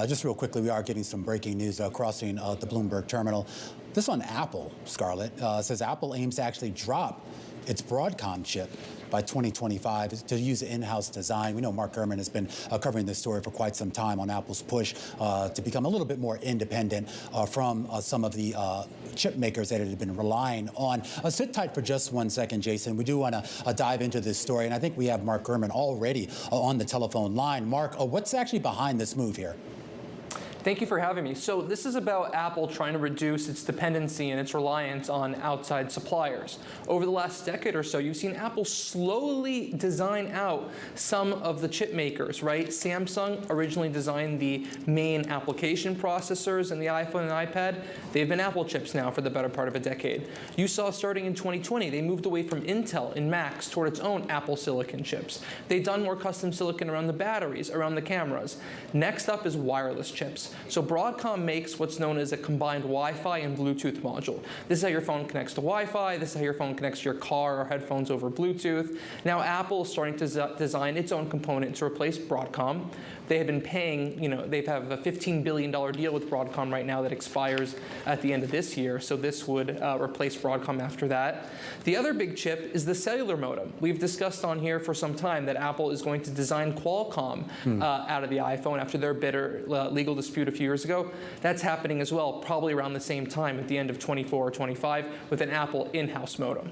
Just real quickly, we are getting some breaking news crossing the Bloomberg terminal. This on Apple, Scarlett, says Apple aims to actually drop its Broadcom chip by 2025 to use in-house design. We know Mark Gurman has been covering this story for quite some time on Apple's push to become a little bit more independent from some of the chip makers that it had been relying on. Sit tight for just 1 second, Jason. We do want to dive into this story, and I think we have Mark Gurman already on the telephone line. Mark, what's actually behind this move here? Thank you for having me. So this is about Apple trying to reduce its dependency and its reliance on outside suppliers. Over the last decade or so, you've seen Apple slowly design out some of the chip makers, right? Samsung originally designed the main application processors in the iPhone and iPad. They've been Apple chips now for the better part of a decade. You saw starting in 2020, they moved away from Intel in Macs toward its own Apple silicon chips. They've done more custom silicon around the batteries, around the cameras. Next up is wireless chips. So Broadcom makes what's known as a combined Wi-Fi and Bluetooth module. This is how your phone connects to Wi-Fi. This is how your phone connects to your car or headphones over Bluetooth. Now Apple is starting to design its own component to replace Broadcom. They have been paying, they have a $15 billion deal with Broadcom right now that expires at the end of this year. So this would replace Broadcom after that. The other big chip is the cellular modem. We've discussed on here for some time that Apple is going to design Qualcomm out of the iPhone after their bitter legal dispute a few years ago. That's happening as well, probably around the same time at the end of 24 or 25 with an Apple in-house modem.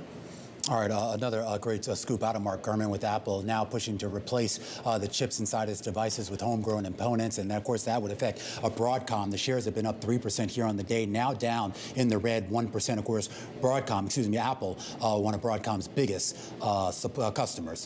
All right, another great scoop out of Mark Gurman with Apple now pushing to replace the chips inside its devices with homegrown components. And of course, that would affect Broadcom. The shares have been up 3% here on the day, now down in the red 1%. Of course, Apple, one of Broadcom's biggest customers.